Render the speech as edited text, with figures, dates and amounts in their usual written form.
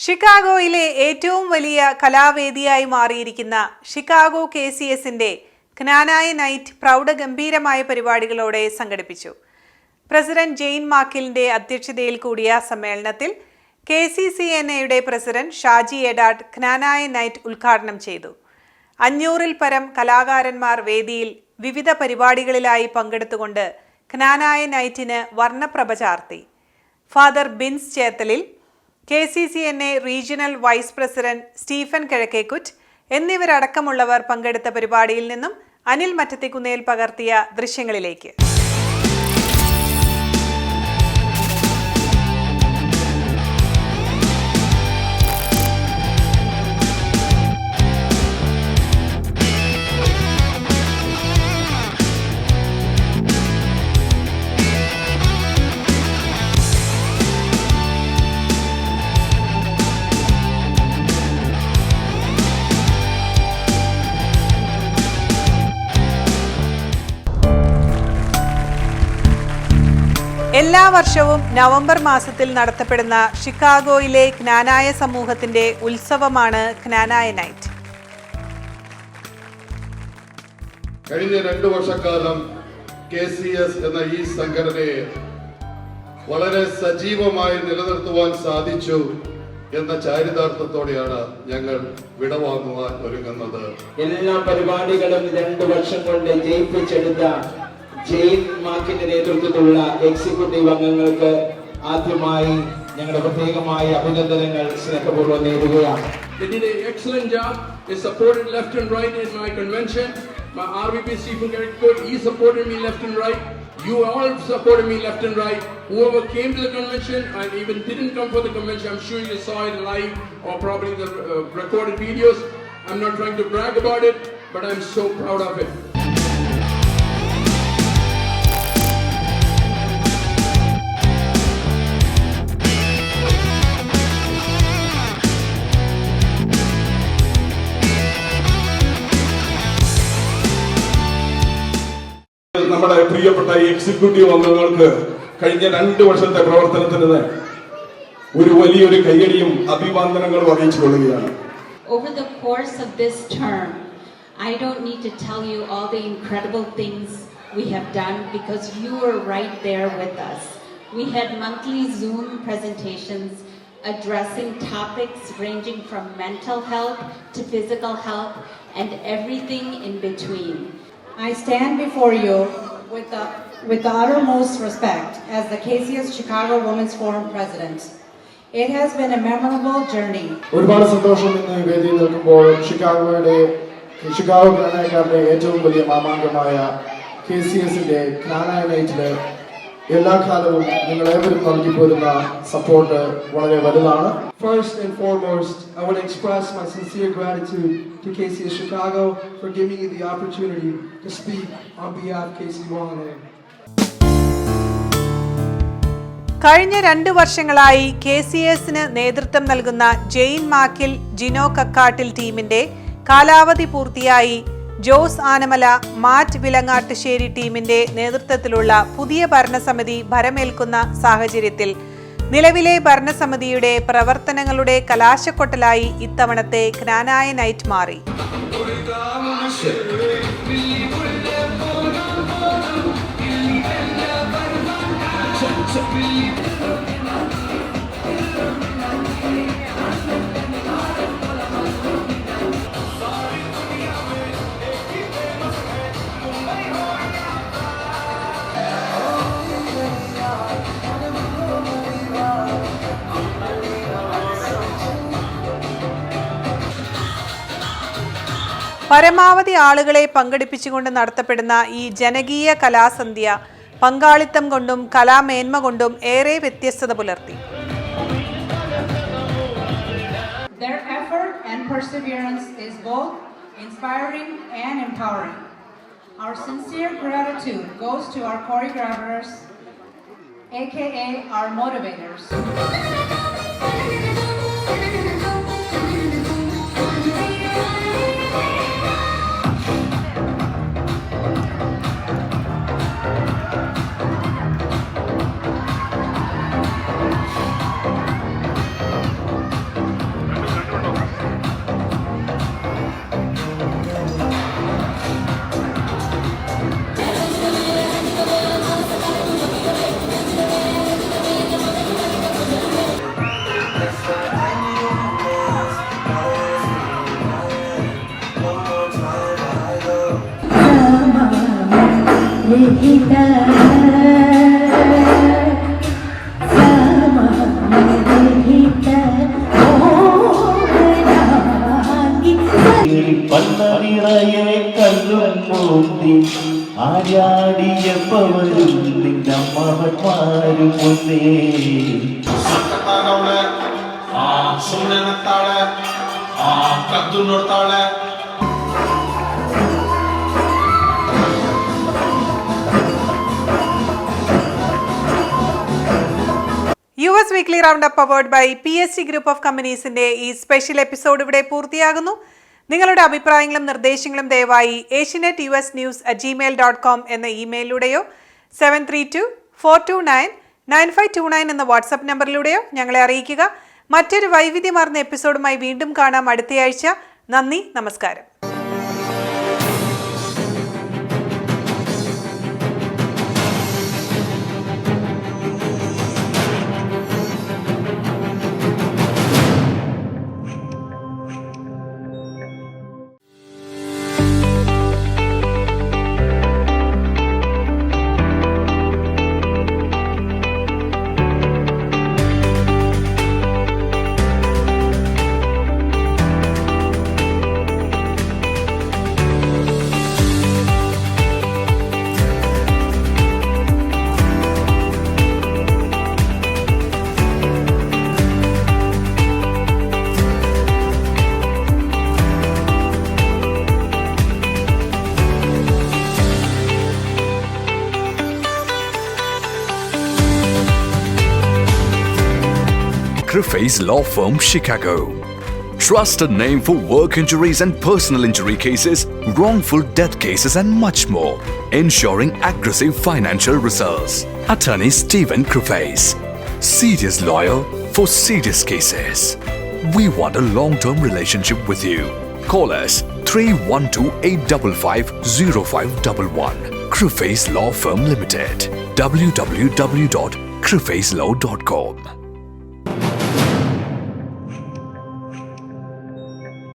ഷിക്കാഗോയിലെ ഏറ്റവും വലിയ കലാവേദിയായി മാറിയിരിക്കുന്ന Chicago KCSന്റെ Knanaya night പ്രൗഢഗംഭീരമായ പരിപാടികളോടെ സംഘടിപ്പിച്ചു. പ്രസിഡന്റ് ജെയിൻ മാക്കിലിന്റെ അധ്യക്ഷതയിൽ കൂടിയ സമ്മേളനത്തിൽ KCCNAയുടെ പ്രസിഡന്റ് ഷാജി എഡാട്ട് ക്നാനായ നൈറ്റ് ഉദ്ഘാടനം ചെയ്തു. 500-ൽ പരം കലാകാരന്മാർ വേദിയിൽ വിവിധ പരിപാടികളിലായി പങ്കെടുത്തുകൊണ്ട് ക്നാനായ നൈറ്റിന് വർണ്ണപ്രഭ ചാർത്തി. Father Bins Chethalil, KCCNA regional vice president Stephen Kizhakkekuttu എന്നിവരടക്കമുള്ളവർ പങ്കെടുത്ത പരിപാടിയിൽ നിന്നും അനിൽ മറ്റത്തിക്കുന്നേൽ പകർത്തിയ ദൃശ്യങ്ങളിലേക്ക്. എല്ലാ വർഷവും നവംബർ മാസത്തിൽ നടത്തപ്പെടുന്ന ഷിക്കാഗോയിലെ ക്നാനായ സമൂഹത്തിന്റെ ഉത്സവമാണ് ക്നാനായ നൈറ്റ്. കഴിഞ്ഞ 2 വർഷക്കാലം KCS എന്ന ഈ സംഘടനയെ വളരെ സജീവമായി നിലനിർത്തുവാൻ സാധിച്ചു എന്ന ചാരിതാർത്ഥത്തോടെയാണ് ഞങ്ങൾ വിടവാങ്ങുവാൻ ഒരുങ്ങുന്നത്. എല്ലാ പരിപാടികളും 2 വർഷം കൊണ്ട് ജയിപ്പിച്ചെടുത്ത ജെയിൻ മാക്കിന്റെ നേതൃത്വത്തിലുള്ള എക്സിക്യൂട്ടീവ് അംഗങ്ങൾക്ക് ആദ്യമായി ഞങ്ങളുടെ പ്രത്യേകമായ അഭിനന്ദനങ്ങൾ സ്നേഹപൂർവ്വം നേരുകയാണ്. They did an excellent job. They supported left and right in my convention. My RVP Stephen Kiഴക്കേക്കുറ്റ്, he supported me left and right. You all supported me left and right. Whoever came to the convention and even didn't come for the convention, I'm sure you saw it live or probably the recorded videos. I'm not trying to brag about it, but I'm so proud of it. നമ്മുടെ പ്രിയപ്പെട്ട executive അംഗങ്ങൾക്ക് കഴിഞ്ഞ 2 വർഷത്തെ പ്രവർത്തനത്തിന് ഒരു വലിയൊരു കയ്യടിയും അഭിവാദനങ്ങളും അറിയിച്ചുകൊള്ളുകയാണ്. Over the course of this term, I don't need to tell you all the incredible things we have done because you were right there with us. We had monthly Zoom presentations addressing topics ranging from mental health to physical health and everything in between. I stand before you with the uttermost respect as the KCS Chicago Women's Forum President. It has been a memorable journey. ഒരുപാട് സന്തോഷം ഇന്ന് ഈ വേദിയിൽ നിൽക്കുമ്പോൾ Chicago ക്നാനായക്കാരുടെ ഏറ്റവും വലിയ മാമാങ്കമായ KCSന്റെ ക്നാനായ നൈറ്റില് എല്ലാ കാലവും നിങ്ങളേവരും നൽകി പോരുന്ന സപ്പോർട്ട് വളരെ വലുതാണ്. First and foremost, I want to express my sincere gratitude to KCS Chicago for giving me the opportunity to speak on behalf of KCY. കഴിഞ്ഞ 2 വർഷങ്ങളായി KCSന് നേതൃത്വം നൽകുന്ന ജെയിൻ മാക്കിൽ, ജിനോ കക്കാട്ടിൽ ടീമിന്റെ കാലാവധി പൂർത്തിയായി. ജോസ് ആനമല, മാറ്റ് വിലങ്ങാട്ടുശ്ശേരി ടീമിന്റെ നേതൃത്വത്തിലുള്ള പുതിയ ഭരണസമിതി ഭരമേൽക്കുന്ന സാഹചര്യത്തിൽ നിലവിലെ ഭരണസമിതിയുടെ പ്രവർത്തനങ്ങളുടെ കലാശക്കൊട്ടലായി ഇത്തവണത്തെ ക്നാനായ നൈറ്റ് മാറി. പരമാവധി ആളുകളെ പങ്കെടുപ്പിച്ചുകൊണ്ട് നടത്തപ്പെടുന്ന ഈ ജനകീയ കലാസന്ധ്യ പങ്കാളിത്തം കൊണ്ടും കലാമേന്മ കൊണ്ടും ഏറെ വ്യത്യസ്തത പുലർത്തി. Their effort and perseverance is both inspiring and empowering. Our sincere gratitude goes to our choreographers, aka our motivators. പല്ലനിറയെ കല്ലും മൂത്തി ആരാടിയപ്പവരും നിന്നമ്മമാരും മുന്നേ ಸುಮ್ಮನೆ ನಗ್ತಾಳೆ ಕದ್ದು ನೋಡ್ತಾಳೆ. US weekly round up award by PSC group of കമ്പനീസിന്റെ ഈ സ്പെഷ്യൽ എപ്പിസോഡ് ഇവിടെ പൂർത്തിയാകുന്നു. നിങ്ങളുടെ അഭിപ്രായങ്ങളും നിർദ്ദേശങ്ങളും ദയവായി asianetusnews@gmail.com എന്ന ഇമെയിലിലൂടെയോ 7324299529 എന്ന വാട്സ്ആപ്പ് നമ്പറിലൂടെയോ ഞങ്ങളെ അറിയിക്കുക. മറ്റൊരു വൈവിധ്യമാർന്ന എപ്പിസോഡുമായി വീണ്ടും കാണാം അടുത്തയാഴ്ച. നന്ദി, നമസ്കാരം. Criffe's Law Firm, Chicago. Trusted name for work injuries and personal injury cases, wrongful death cases and much more. Ensuring aggressive financial results. Attorney Stephen Criffe's. Serious lawyer for serious cases. We want a long-term relationship with you. Call us 312-855-0511. Criffe's Law Firm Limited. www.criffeslaw.com